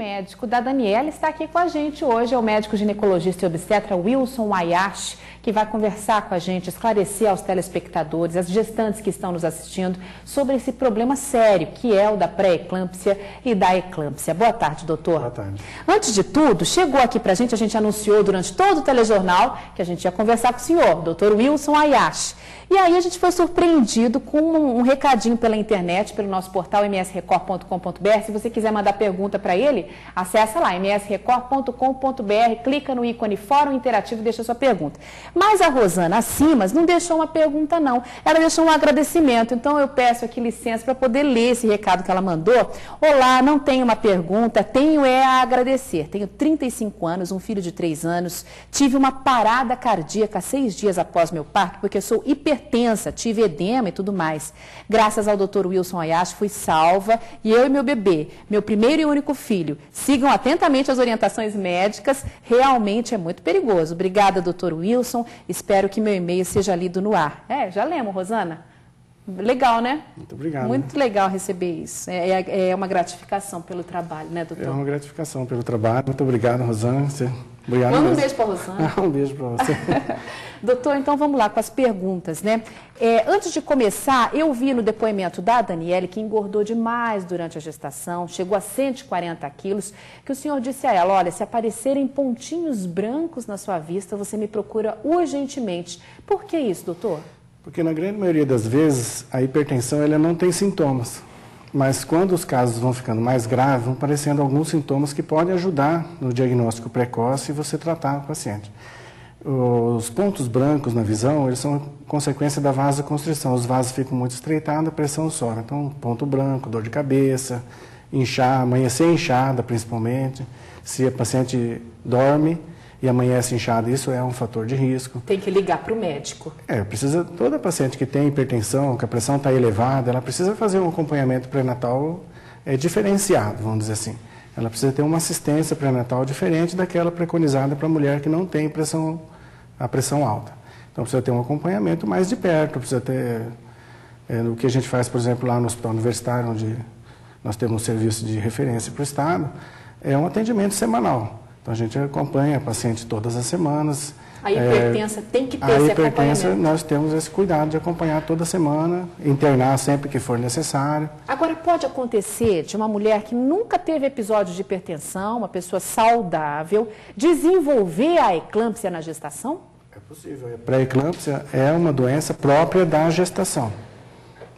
médico da Daniela está aqui com a gente hoje. É o médico ginecologista e obstetra Wilson Ayashi, que vai conversar com a gente, esclarecer aos telespectadores, às gestantes que estão nos assistindo, sobre esse problema sério, que é o da pré-eclâmpsia e da eclâmpsia. Boa tarde, doutor. Boa tarde. Antes de tudo, chegou aqui pra gente, a gente anunciou durante todo o telejornal que a gente ia conversar com o senhor, doutor Wilson Ayashi. E aí a gente foi surpreendido com um recadinho pela internet, pelo nosso portal msrecord.com.br. Se você quiser mandar pergunta para ele, acessa lá, msrecord.com.br, clica no ícone Fórum Interativo e deixa sua pergunta. Mas a Rosana Simas não deixou uma pergunta, não. Ela deixou um agradecimento. Então eu peço aqui licença para poder ler esse recado que ela mandou. Olá, não tenho uma pergunta, tenho a agradecer. Tenho 35 anos, um filho de 3 anos. Tive uma parada cardíaca 6 dias após meu parto, porque sou hipertensa, tive edema e tudo mais. Graças ao Dr. Wilson Ayashi, fui salva e eu e meu bebê, meu primeiro e único filho. Sigam atentamente as orientações médicas, realmente é muito perigoso. Obrigada, Dr. Wilson, espero que meu e-mail seja lido no ar. Já lemos, Rosana? Legal, né? Muito obrigado. Muito legal receber isso. É uma gratificação pelo trabalho, né, doutor? É uma gratificação pelo trabalho. Muito obrigado, Rosana. Obrigado. Manda um beijo para a Rosana. Um beijo para você. Doutor, então vamos lá com as perguntas, né? Antes de começar, eu vi no depoimento da Daniele, que engordou demais durante a gestação, chegou a 140 quilos, que o senhor disse a ela, olha, se aparecerem pontinhos brancos na sua vista, você me procura urgentemente. Por que isso, doutor? Porque na grande maioria das vezes, a hipertensão ela não tem sintomas. Mas quando os casos vão ficando mais graves, vão aparecendo alguns sintomas que podem ajudar no diagnóstico precoce e você tratar o paciente. Os pontos brancos na visão, eles são consequência da vasoconstrição. Os vasos ficam muito estreitados, a pressão sobe. Então, ponto branco, dor de cabeça, inchar, amanhecer inchada principalmente. Se a paciente dorme e amanhece inchada, isso é um fator de risco. Tem que ligar para o médico. Toda paciente que tem hipertensão, que a pressão está elevada, ela precisa fazer um acompanhamento pré-natal diferenciado, vamos dizer assim. Ela precisa ter uma assistência pré-natal diferente daquela preconizada para a mulher que não tem a pressão alta. Então, precisa ter um acompanhamento mais de perto, precisa ter, o que a gente faz, por exemplo, lá no Hospital Universitário, onde nós temos um serviço de referência para o Estado, é um atendimento semanal. Então, a gente acompanha a paciente todas as semanas. A hipertensa tem que ter esse acompanhamento. A hipertensa, nós temos esse cuidado de acompanhar toda semana, internar sempre que for necessário. Agora, pode acontecer de uma mulher que nunca teve episódio de hipertensão, uma pessoa saudável, desenvolver a eclâmpsia na gestação? É possível. A pré-eclâmpsia é uma doença própria da gestação.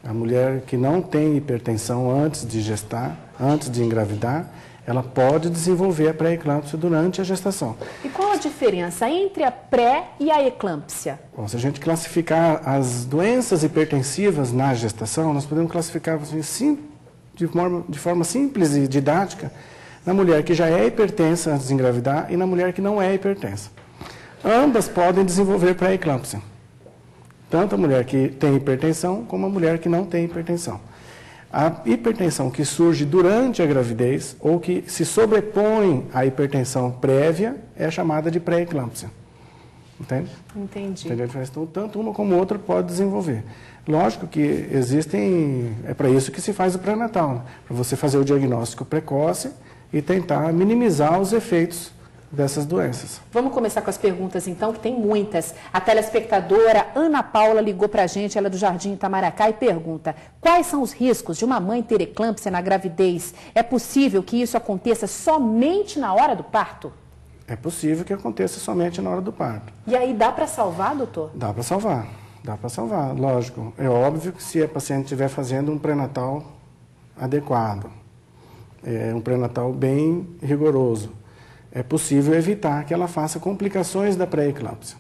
A mulher que não tem hipertensão antes de gestar, antes de engravidar, ela pode desenvolver a pré-eclâmpsia durante a gestação. E qual a diferença entre a pré e a eclâmpsia? Bom, se a gente classificar as doenças hipertensivas na gestação, nós podemos classificar assim, de forma simples e didática na mulher que já é hipertensa antes de engravidar e na mulher que não é hipertensa. Ambas podem desenvolver pré-eclâmpsia. Tanto a mulher que tem hipertensão como a mulher que não tem hipertensão. A hipertensão que surge durante a gravidez ou que se sobrepõe à hipertensão prévia é chamada de pré-eclâmpsia. Entende? Entendi. Entende a diferença? Então, tanto uma como outra pode desenvolver. Lógico que é para isso que se faz o pré-natal, né? Para você fazer o diagnóstico precoce e tentar minimizar os efeitos dessas doenças. Vamos começar com as perguntas, então, que tem muitas. A telespectadora Ana Paula ligou para a gente, ela é do Jardim Itamaracá, e pergunta: quais são os riscos de uma mãe ter eclâmpsia na gravidez? É possível que isso aconteça somente na hora do parto? É possível que aconteça somente na hora do parto. E aí dá para salvar, doutor? Dá para salvar, lógico. É óbvio que se a paciente estiver fazendo um pré-natal adequado, um pré-natal bem rigoroso, é possível evitar que ela faça complicações da pré-eclâmpsia.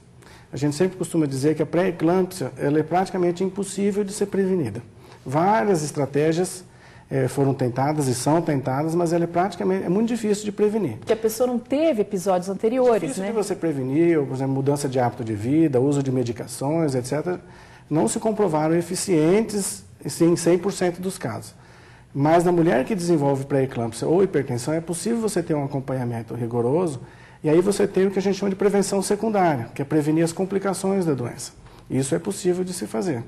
A gente sempre costuma dizer que a pré-eclâmpsia ela é praticamente impossível de ser prevenida. Várias estratégias foram tentadas e são tentadas, mas ela é muito difícil de prevenir. Porque a pessoa não teve episódios anteriores, difícil, né? De você prevenir, ou, por exemplo, mudança de hábito de vida, uso de medicações, etc., não se comprovaram eficientes em 100% dos casos. Mas na mulher que desenvolve pré-eclâmpsia ou hipertensão, é possível você ter um acompanhamento rigoroso e aí você tem o que a gente chama de prevenção secundária, que é prevenir as complicações da doença. Isso é possível de se fazer.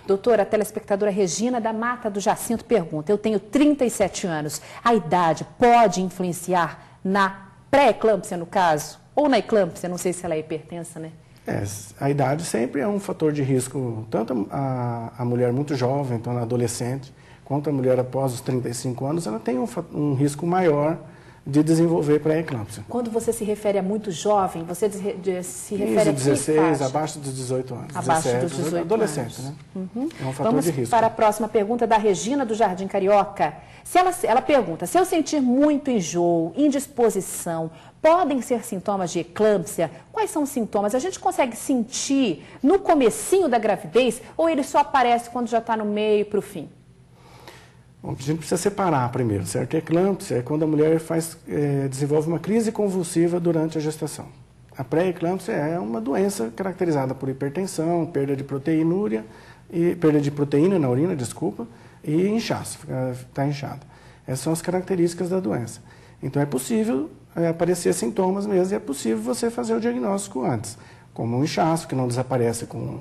Doutora, a telespectadora Regina da Mata do Jacinto pergunta, eu tenho 37 anos, a idade pode influenciar na pré-eclâmpsia, no caso? Ou na eclâmpsia, não sei se ela é hipertensa, né? A idade sempre é um fator de risco, tanto a mulher muito jovem, então a adolescente, quanto a mulher após os 35 anos, ela tem um risco maior de desenvolver pré-eclâmpsia. Quando você se refere a muito jovem, você se refere a 16, abaixo dos 18 anos. Abaixo 17, dos 18 adolescente, anos. né? É um fator Vamos de risco. para a próxima pergunta da Regina do Jardim Carioca. Ela pergunta, se eu sentir muito enjoo, indisposição, podem ser sintomas de eclâmpsia? Quais são os sintomas? A gente consegue sentir no comecinho da gravidez ou ele só aparece quando já está no meio para o fim? Bom, a gente precisa separar primeiro, certo? Eclâmpsia é quando a mulher desenvolve uma crise convulsiva durante a gestação. A pré-eclâmpsia é uma doença caracterizada por hipertensão, perda de proteína na urina, e inchaço, está inchada. Essas são as características da doença. Então é possível aparecer sintomas mesmo e é possível você fazer o diagnóstico antes, como um inchaço que não desaparece com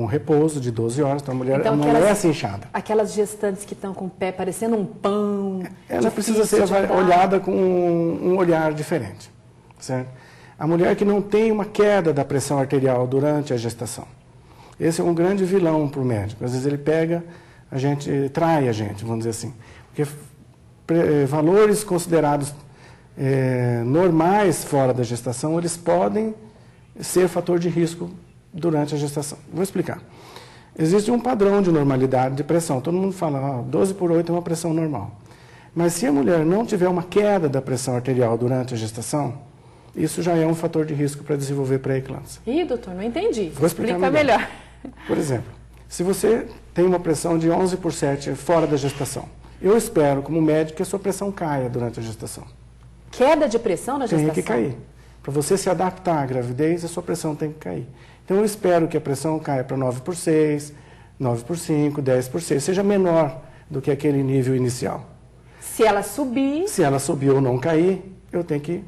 repouso de 12 horas, então a mulher então, não é assim inchada. Aquelas gestantes que estão com o pé parecendo um pão. Ela precisa ser olhada com um olhar diferente, certo? A mulher que não tem uma queda da pressão arterial durante a gestação. Esse é um grande vilão para o médico. Às vezes ele trai a gente, vamos dizer assim. Porque valores considerados normais fora da gestação, eles podem ser fator de risco durante a gestação. Vou explicar. Existe um padrão de normalidade de pressão. Todo mundo fala, 12/8 é uma pressão normal. Mas se a mulher não tiver uma queda da pressão arterial durante a gestação, isso já é um fator de risco para desenvolver pré-eclâmpsia. Ih, doutor, não entendi. Vou explicar melhor. Por exemplo, se você tem uma pressão de 11/7 fora da gestação, eu espero, como médico, que a sua pressão caia durante a gestação. Queda de pressão na gestação? Tem que cair. Para você se adaptar à gravidez, a sua pressão tem que cair. Então, eu espero que a pressão caia para 9/6, 9/5, 10/6, seja menor do que aquele nível inicial. Se ela subir... Se ela subir ou não cair, eu tenho que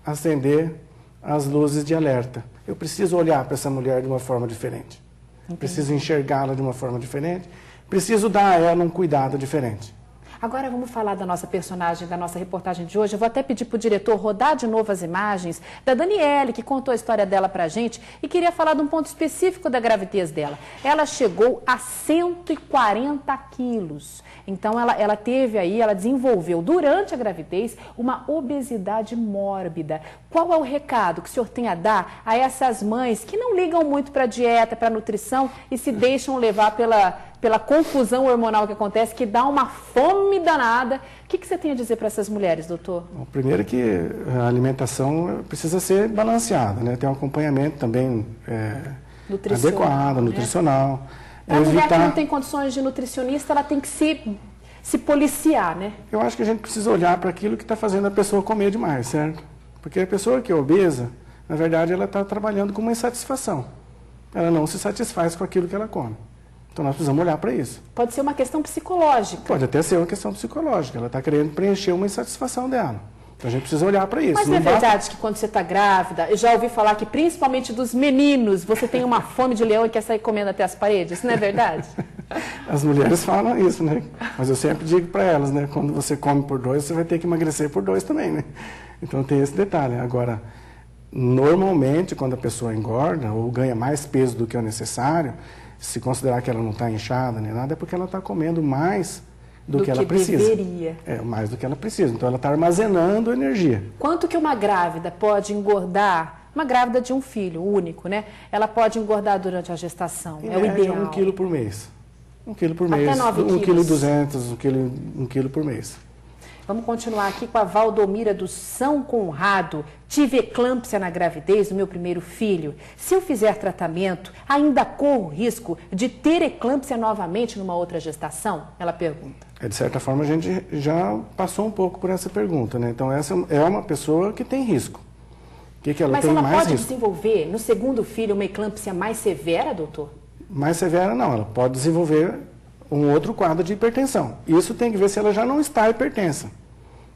acender as luzes de alerta. Eu preciso olhar para essa mulher de uma forma diferente. Entendi. Preciso enxergá-la de uma forma diferente. Preciso dar a ela um cuidado diferente. Agora vamos falar da nossa personagem, da nossa reportagem de hoje. Eu vou até pedir para o diretor rodar de novo as imagens da Daniele, que contou a história dela para a gente e queria falar de um ponto específico da gravidez dela. Ela chegou a 140 quilos. Então ela desenvolveu durante a gravidez uma obesidade mórbida. Qual é o recado que o senhor tem a dar a essas mães que não ligam muito para a dieta, para a nutrição e se deixam levar pela confusão hormonal que acontece, que dá uma fome danada? O que você tem a dizer para essas mulheres, doutor? Bom, primeiro que a alimentação precisa ser balanceada, né? Tem um acompanhamento também adequado, nutricional. A mulher que não tem condições de nutricionista, ela tem que se policiar, né? Eu acho que a gente precisa olhar para aquilo que está fazendo a pessoa comer demais, certo? Porque a pessoa que é obesa, na verdade, ela está trabalhando com uma insatisfação. Ela não se satisfaz com aquilo que ela come. Então, nós precisamos olhar para isso. Pode ser uma questão psicológica. Pode até ser uma questão psicológica. Ela está querendo preencher uma insatisfação dela. Então, a gente precisa olhar para isso. Mas não é verdade que quando você está grávida, eu já ouvi falar que principalmente dos meninos, você tem uma fome de leão e quer sair comendo até as paredes? Isso não é verdade? As mulheres falam isso, né? Mas eu sempre digo para elas, né? Quando você come por 2, você vai ter que emagrecer por 2 também, né? Então, tem esse detalhe. Agora, normalmente, quando a pessoa engorda ou ganha mais peso do que o necessário, se considerar que ela não está inchada nem nada, é porque ela está comendo mais do que ela precisa. Deveria. Mais do que ela precisa. Então, ela está armazenando energia. Quanto que uma grávida pode engordar? Uma grávida de um filho único, né? Ela pode engordar durante a gestação. É o ideal. 1 quilo por mês. 1 quilo por mês. Até 9 quilos. 1,2 kg, 1 quilo por mês. Vamos continuar aqui com a Valdomira do São Conrado. Tive eclâmpsia na gravidez do meu primeiro filho. Se eu fizer tratamento, ainda corro risco de ter eclâmpsia novamente numa outra gestação? Ela pergunta. De certa forma, a gente já passou um pouco por essa pergunta, né? Então, essa é uma pessoa que tem risco. Que ela Mas tem ela mais pode risco? desenvolver, no segundo filho, uma eclâmpsia mais severa, doutor? Mais severa, não. Ela pode desenvolver um outro quadro de hipertensão. Isso tem que ver se ela já não está hipertensa.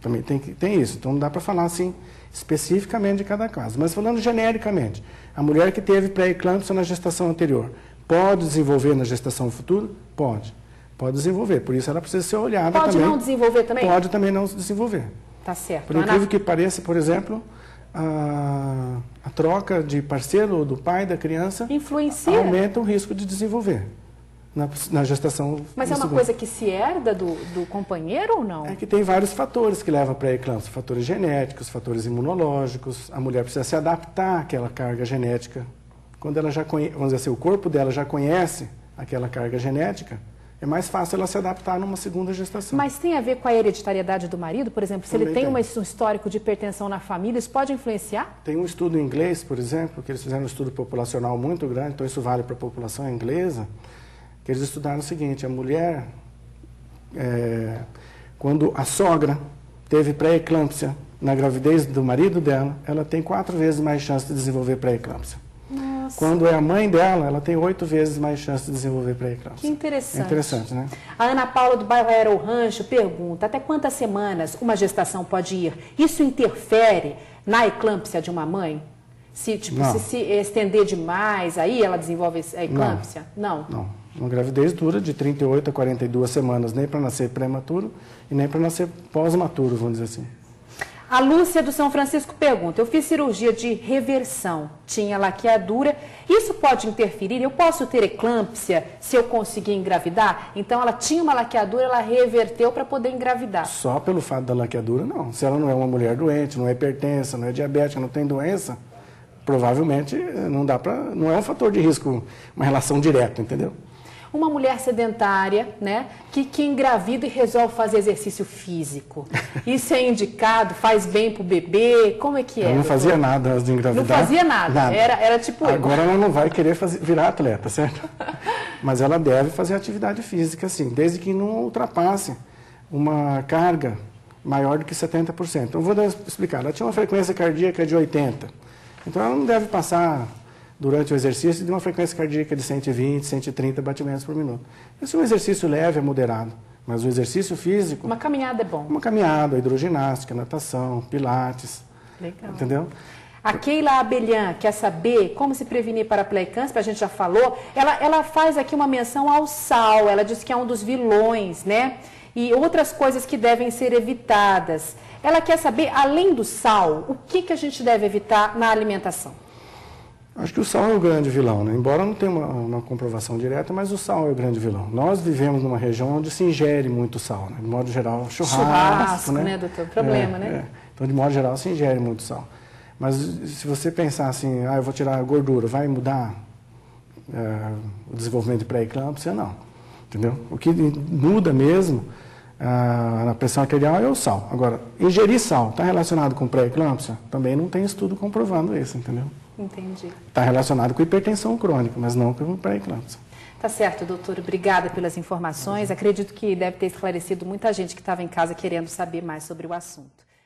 Também tem isso. Então, não dá para falar assim especificamente de cada caso. Mas falando genericamente, a mulher que teve pré-eclâmpsia na gestação anterior Pode desenvolver na gestação futura? Pode. Pode desenvolver, por isso ela precisa ser olhada também. Pode não desenvolver também? Pode também não se desenvolver. Tá certo. Por incrível que pareça, por exemplo, a troca de parceiro ou do pai da criança influencia, aumenta o risco de desenvolver na gestação. Mas é uma coisa que se herda do companheiro ou não? É que tem vários fatores que levam para a eclâmpsia, fatores genéticos, fatores imunológicos. A mulher precisa se adaptar àquela carga genética. Quando ela já conhece, vamos dizer assim, o corpo dela já conhece aquela carga genética, é mais fácil ela se adaptar numa segunda gestação. Mas tem a ver com a hereditariedade do marido? Por exemplo, se Também ele tem tem. um histórico de hipertensão na família, isso pode influenciar? Tem um estudo em inglês, por exemplo, que eles fizeram um estudo populacional muito grande, então isso vale para a população inglesa, que eles estudaram o seguinte: a mulher, quando a sogra teve pré-eclâmpsia na gravidez do marido dela, ela tem 4 vezes mais chance de desenvolver pré-eclâmpsia. Nossa. Quando é a mãe dela, ela tem 8 vezes mais chance de desenvolver pré-eclâmpsia. Que interessante. É interessante, né? A Ana Paula do bairro Aero Rancho pergunta: até quantas semanas uma gestação pode ir? Isso interfere na eclâmpsia de uma mãe? Se estender demais, aí ela desenvolve a eclâmpsia? Não. Uma gravidez dura de 38 a 42 semanas, nem para nascer prematuro e nem para nascer pós-maturo, vamos dizer assim. A Lúcia do São Francisco pergunta: eu fiz cirurgia de reversão, tinha laqueadura, isso pode interferir? Eu posso ter eclâmpsia se eu conseguir engravidar? Então ela tinha uma laqueadura, ela reverteu para poder engravidar. Só pelo fato da laqueadura, não. Se ela não é uma mulher doente, não é hipertensa, não é diabética, não tem doença, provavelmente não é um fator de risco, uma relação direta, entendeu? Uma mulher sedentária, né, que engravida e resolve fazer exercício físico. Isso é indicado? Faz bem para o bebê? Como é que é? Ela não fazia nada antes de engravidar. Não fazia nada. Era tipo... Agora ela não vai querer virar atleta, certo? Mas ela deve fazer atividade física, sim, desde que não ultrapasse uma carga maior do que 70%. Então, vou explicar. Ela tinha uma frequência cardíaca de 80. Então, ela não deve passar, durante o exercício, de uma frequência cardíaca de 120, 130 batimentos por minuto. Esse é um exercício leve, é moderado. Mas o exercício físico... Uma caminhada é bom. Uma caminhada, hidroginástica, natação, pilates. Legal. Entendeu? A Keila Abelhan quer saber como se prevenir para a pré-eclâmpsia, a gente já falou. Ela faz aqui uma menção ao sal, ela diz que é um dos vilões, né? E outras coisas que devem ser evitadas. Ela quer saber, além do sal, o que a gente deve evitar na alimentação? Acho que o sal é o grande vilão, né? Embora não tenha uma comprovação direta, mas o sal é o grande vilão. Nós vivemos numa região onde se ingere muito sal, né? De modo geral, churrasco, né, doutor? Problema, né? Então, de modo geral, se ingere muito sal. Mas se você pensar assim, eu vou tirar a gordura, vai mudar o desenvolvimento de pré-eclâmpsia? Não. Entendeu? O que muda mesmo na pressão arterial é o sal. Agora, ingerir sal está relacionado com pré-eclâmpsia? Também não tem estudo comprovando isso, entendeu? Entendi. Está relacionado com hipertensão crônica, mas não com pré-eclâmpsia. Tá certo, doutor. Obrigada pelas informações. Acredito que deve ter esclarecido muita gente que estava em casa querendo saber mais sobre o assunto.